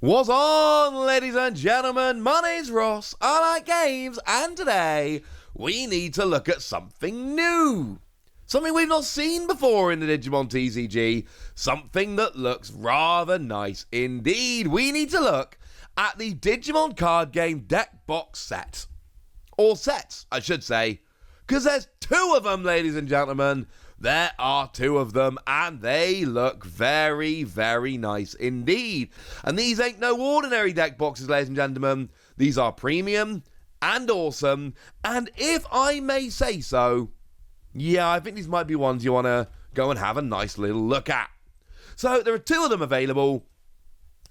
What's on, ladies and gentlemen? My name's Ross, I like games, and today we need to look at something new. Something we've not seen before in the Digimon TCG. Something that looks rather nice indeed. We need to look at the Digimon card game deck box set. Or sets, I should say. Because there's two of them, ladies and gentlemen. There are two of them, and they look very, very nice indeed. And these ain't no ordinary deck boxes, ladies and gentlemen. These are premium and awesome. And if I may say so, yeah, I think these might be ones you want to go and have a nice little look at. So there are two of them available,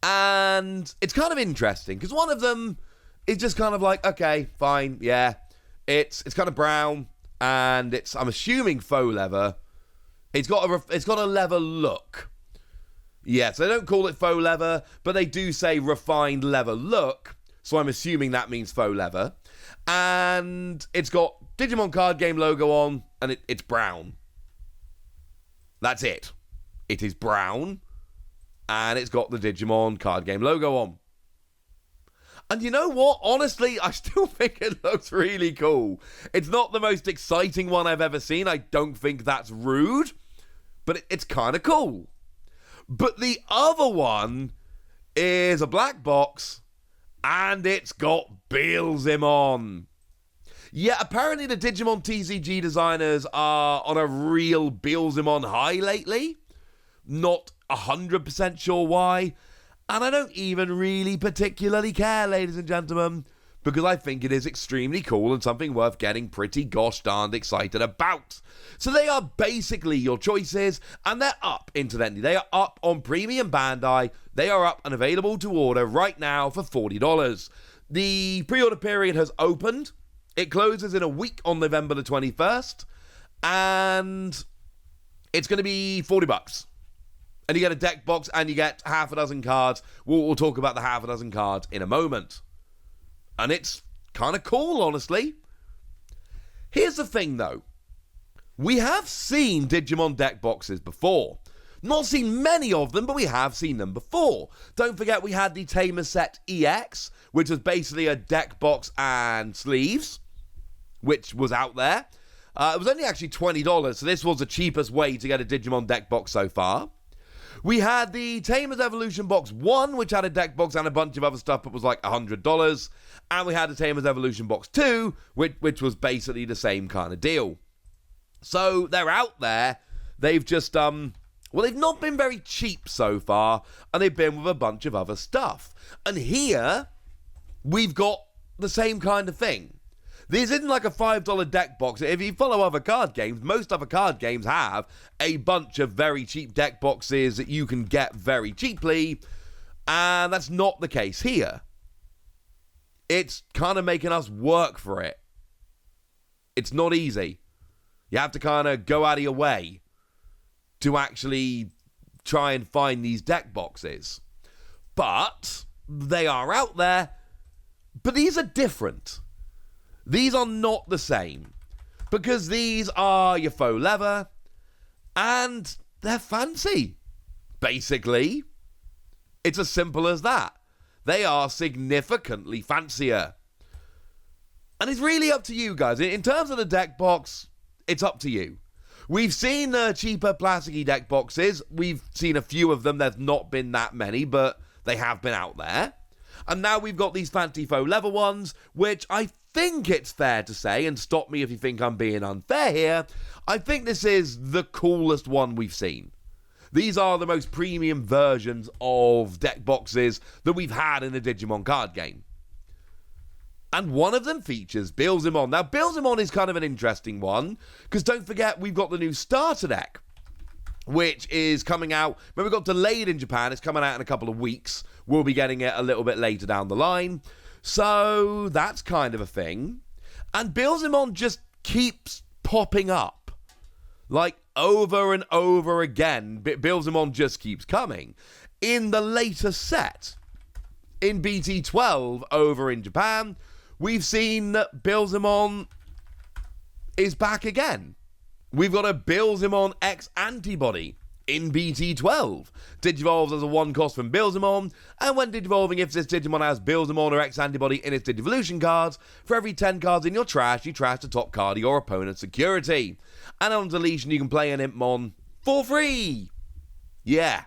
and it's kind of interesting, because one of them is just kind of like, okay, fine, yeah. It's kind of brown, and it's, I'm assuming, faux leather. It's got a leather look. Yeah, so they don't call it faux leather, but they do say refined leather look, so I'm assuming that means faux leather. And it's got Digimon card game logo on, and it's brown. That's it. It is brown, and it's got the Digimon card game logo on. And you know what? Honestly, I still think it looks really cool. It's not the most exciting one I've ever seen. I don't think that's rude, but it's kind of cool. But the other one is a black box, and it's got Beelzemon. Yeah, apparently the Digimon TCG designers are on a real Beelzemon high lately. Not 100% sure why. And I don't even really particularly care, ladies and gentlemen, because I think it is extremely cool and something worth getting pretty gosh darned excited about. So they are basically your choices, and they're up, incidentally. They are up on Premium Bandai. They are up and available to order right now for $40. The pre-order period has opened. It closes in a week on November the 21st, and it's going to be $40. And you get a deck box, and you get half a dozen cards. We'll talk about the half a dozen cards in a moment. And it's kind of cool, honestly. Here's the thing, though. We have seen Digimon deck boxes before. Not seen many of them, but we have seen them before. Don't forget we had the Tamer Set EX, which was basically a deck box and sleeves, which was out there. It was only actually $20, so this was the cheapest way to get a Digimon deck box so far. We had the Tamer's Evolution Box 1, which had a deck box and a bunch of other stuff, but was like $100. And we had the Tamer's Evolution Box 2, which was basically the same kind of deal. So they're out there. They've just, they've not been very cheap so far, and they've been with a bunch of other stuff. And here, we've got the same kind of thing. This isn't like a $5 deck box. If you follow other card games, most other card games have a bunch of very cheap deck boxes that you can get very cheaply, and that's not the case here. It's kind of making us work for it. It's not easy. You have to kind of go out of your way to actually try and find these deck boxes. But they are out there, but these are different. These are not the same, because these are your faux leather, and they're fancy, basically. It's as simple as that. They are significantly fancier. And it's really up to you guys. In terms of the deck box, it's up to you. We've seen cheaper plasticky deck boxes. We've seen a few of them. There's not been that many, but they have been out there. And now we've got these fancy faux leather ones, which I think it's fair to say, and stop me if you think I'm being unfair here, I think this is the coolest one we've seen. These are the most premium versions of deck boxes that we've had in a Digimon card game. And one of them features Beelzemon. Now, Beelzemon is kind of an interesting one, because don't forget, we've got the new starter deck, which is coming out. When we got delayed in Japan, it's coming out in a couple of weeks. We'll be getting it a little bit later down the line. So that's kind of a thing. And Beelzemon just keeps popping up. Like over and over again, Beelzemon just keeps coming. In the later set, in BT12 over in Japan, we've seen that Beelzemon is back again. We've got a Beelzemon X-Antibody in BT12. Digivolves as a 1 cost from Beelzemon, and when Digivolving, if this Digimon has Beelzemon or X-Antibody in its Digivolution cards, for every 10 cards in your trash, you trash the top card of your opponent's security. And on deletion, you can play an Impmon for free. Yeah.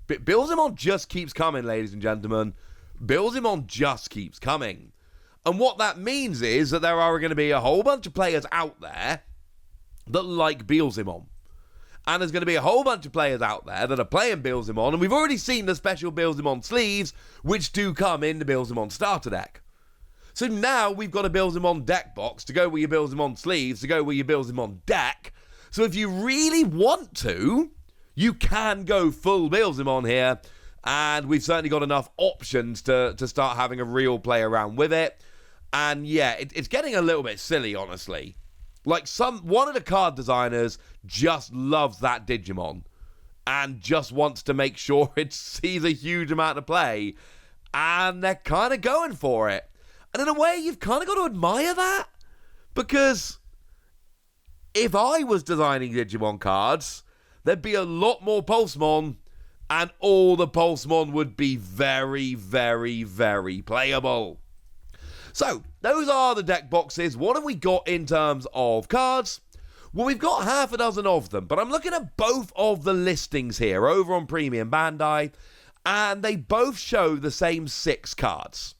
Beelzemon just keeps coming, ladies and gentlemen. Beelzemon just keeps coming. And what that means is that there are going to be a whole bunch of players out there that like Beelzemon. And there's going to be a whole bunch of players out there that are playing Beelzemon, and we've already seen the special Beelzemon sleeves, which do come in the Beelzemon starter deck. So now we've got a Beelzemon deck box to go with your Beelzemon sleeves, to go with your Beelzemon deck. So if you really want to, you can go full Beelzemon here, and we've certainly got enough options to start having a real play around with it. And yeah, it's getting a little bit silly, honestly. Like, one of the card designers just loves that Digimon and just wants to make sure it sees a huge amount of play, and they're kind of going for it. And in a way, you've kind of got to admire that, because if I was designing Digimon cards, there'd be a lot more Pulsemon, and all the Pulsemon would be very, very, very playable. So, those are the deck boxes. What have we got in terms of cards? Well, we've got half a dozen of them, but I'm looking at both of the listings here over on Premium Bandai, and they both show the same 6 cards.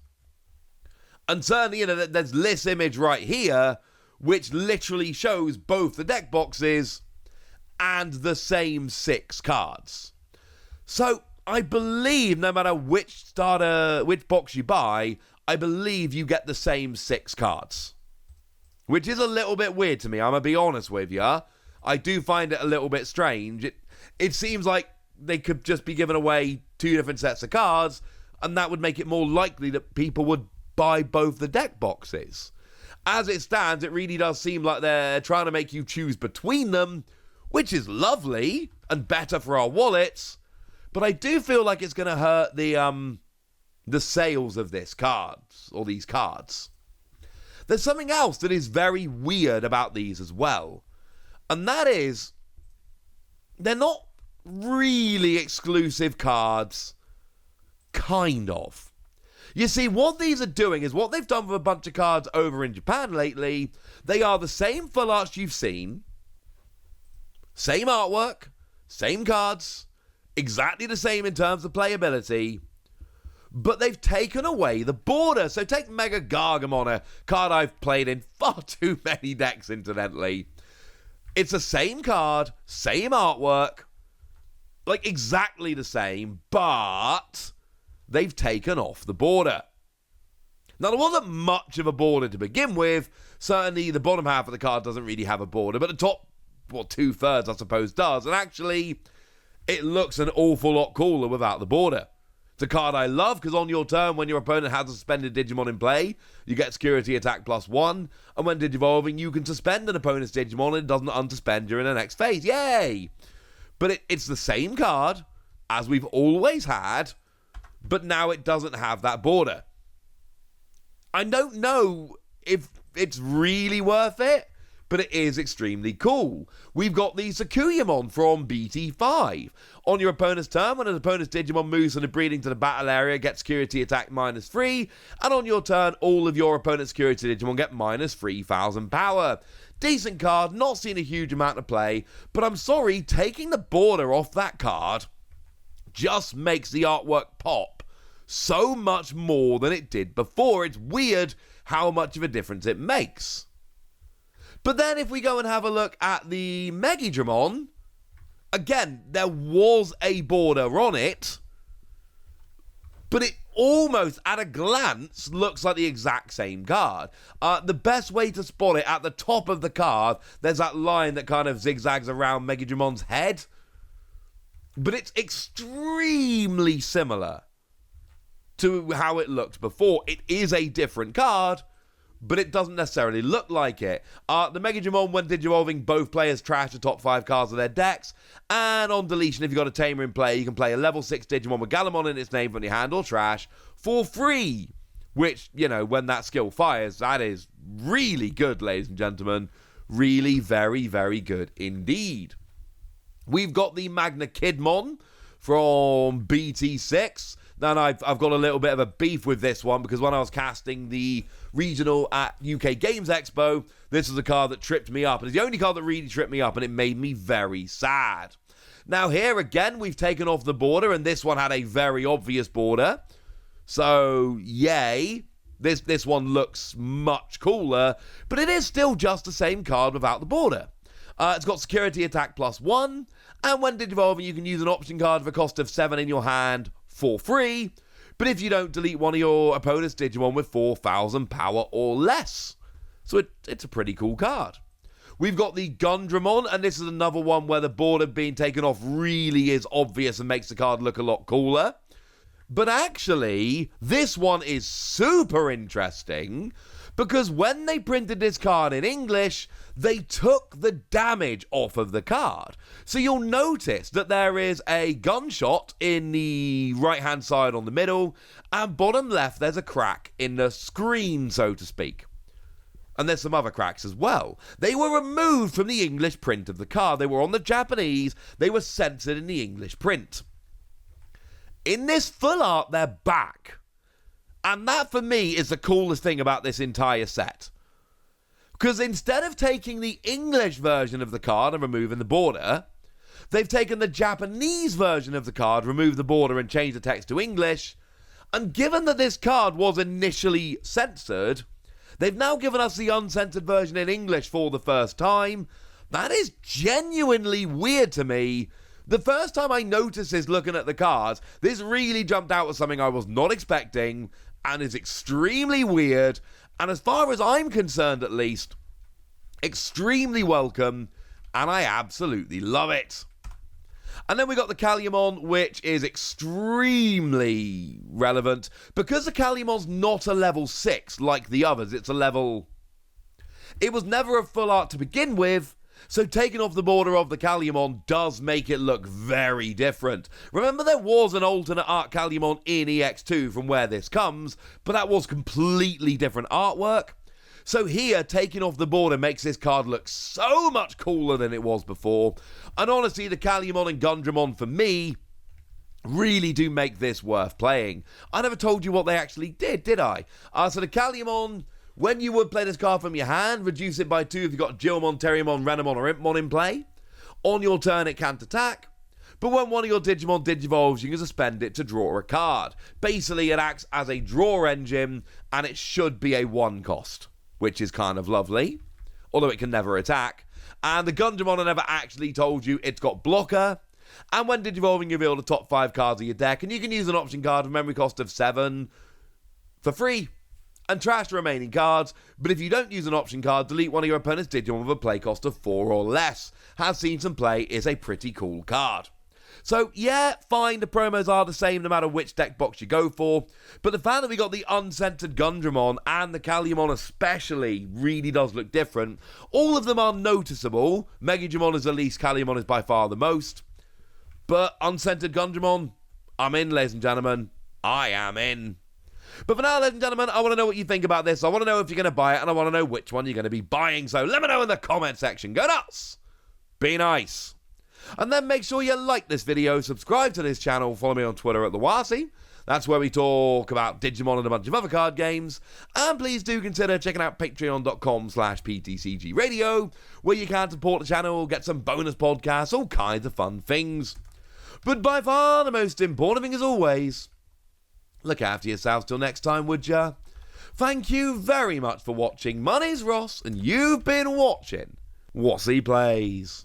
And certainly, there's this image right here, which literally shows both the deck boxes and the same 6 cards. So, I believe no matter which box you buy, I believe you get the same 6 cards. Which is a little bit weird to me, I'm going to be honest with you. I do find it a little bit strange. It seems like they could just be giving away 2 different sets of cards, and that would make it more likely that people would buy both the deck boxes. As it stands, it really does seem like they're trying to make you choose between them, which is lovely and better for our wallets, but I do feel like it's going to hurt the sales of these cards. There's something else that is very weird about these as well, and that is they're not really exclusive cards, kind of. You see, what these are doing is what they've done with a bunch of cards over in Japan lately. They are the same full arts you've seen, same artwork, same cards, exactly the same in terms of playability, but they've taken away the border. So take Mega Gargamon, a card I've played in far too many decks, incidentally. It's the same card, same artwork, like exactly the same, but they've taken off the border. Now, there wasn't much of a border to begin with. Certainly, the bottom half of the card doesn't really have a border, but the top, 2/3, I suppose, does. And actually, it looks an awful lot cooler without the border. It's a card I love because on your turn, when your opponent has a suspended Digimon in play, you get security attack +1, and when Digivolving, you can suspend an opponent's Digimon and it doesn't unsuspend during the next phase. Yay! But it's the same card, as we've always had, but now it doesn't have that border. I don't know if it's really worth it, but it is extremely cool. We've got the Sakuyamon from BT5. On your opponent's turn, when an opponent's Digimon moves from the breeding to the battle area, get security attack -3, and on your turn, all of your opponent's security Digimon get -3,000 power. Decent card, not seeing a huge amount of play, but I'm sorry, taking the border off that card just makes the artwork pop so much more than it did before. It's weird how much of a difference it makes. But then if we go and have a look at the Megidramon, again, there was a border on it, but it almost, at a glance, looks like the exact same card. The best way to spot it, at the top of the card, there's that line that kind of zigzags around Megidramon's head, but it's extremely similar to how it looked before. It is a different card, but it doesn't necessarily look like it. The Megidramon, when Digivolving, both players trash the top 5 cards of their decks, and on deletion, if you've got a Tamer in play, you can play a level 6 Digimon with Gallimon in its name from your hand or trash for free, which, when that skill fires, that is really good, ladies and gentlemen. Really very, very good indeed. We've got the Magna Kidmon from BT6. Now, I've got a little bit of a beef with this one because when I was casting the regional at UK Games Expo, this was a card that tripped me up. And it's the only card that really tripped me up, and it made me very sad. Now, here again, we've taken off the border, and this one had a very obvious border. So, yay. This one looks much cooler, but it is still just the same card without the border. It's got security attack +1, and when digivolving, you can use an option card for a cost of 7 in your hand for free, but if you don't, delete one of your opponent's Digimon with 4,000 power or less. So it's a pretty cool card. We've got the Gundramon, and this is another one where the border being taken off really is obvious and makes the card look a lot cooler. But actually, this one is super interesting because when they printed this card in English, they took the damage off of the card. So you'll notice that there is a gunshot in the right-hand side on the middle, and bottom left there's a crack in the screen, so to speak. And there's some other cracks as well. They were removed from the English print of the card. They were on the Japanese. They were censored in the English print. In this full art, they're back. And that, for me, is the coolest thing about this entire set. Because instead of taking the English version of the card and removing the border, they've taken the Japanese version of the card, removed the border, and changed the text to English. And given that this card was initially censored, they've now given us the uncensored version in English for the first time. That is genuinely weird to me. The first time I noticed this looking at the cards, this really jumped out as something I was not expecting and is extremely weird, and as far as I'm concerned at least, extremely welcome, and I absolutely love it. And then we got the Calumon, which is extremely relevant, because the Calumon's not a level 6 like the others, it's a level... It was never a full art to begin with, so taking off the border of the Calumon does make it look very different. Remember, there was an alternate art Calumon in EX2 from where this comes, but that was completely different artwork. So here, taking off the border makes this card look so much cooler than it was before. And honestly, the Calumon and Gundramon, for me, really do make this worth playing. I never told you what they actually did I? So the Calumon... When you would play this card from your hand, reduce it by 2 if you've got Gilmon, Terriermon, Renamon, or Impmon in play. On your turn, it can't attack. But when one of your Digimon digivolves, you can suspend it to draw a card. Basically, it acts as a draw engine, and it should be a 1 cost, which is kind of lovely, although it can never attack. And the Gundramon, I never actually told you, it's got blocker. And when digivolving, you reveal the top 5 cards of your deck, and you can use an option card with memory cost of 7 for free. And trash the remaining cards, but if you don't use an option card, delete one of your opponent's Digimon with a play cost of 4 or less. Has seen some play, is a pretty cool card. So yeah, fine, the promos are the same no matter which deck box you go for, but the fact that we got the uncensored Gundramon and the Calumon especially really does look different. All of them are noticeable. Megagimon is the least, Calumon is by far the most. But uncensored Gundramon, I'm in, ladies and gentlemen. I am in. But for now, ladies and gentlemen, I want to know what you think about this. I want to know if you're going to buy it, and I want to know which one you're going to be buying. So let me know in the comment section. Go nuts! Be nice. And then make sure you like this video, subscribe to this channel, follow me on Twitter at TheWasi. That's where we talk about Digimon and a bunch of other card games. And please do consider checking out patreon.com/PTCG Radio, where you can support the channel, get some bonus podcasts, all kinds of fun things. But by far the most important thing, as always, look after yourselves till next time, would ya? Thank you very much for watching. My name's Ross, and you've been watching Wasi Plays.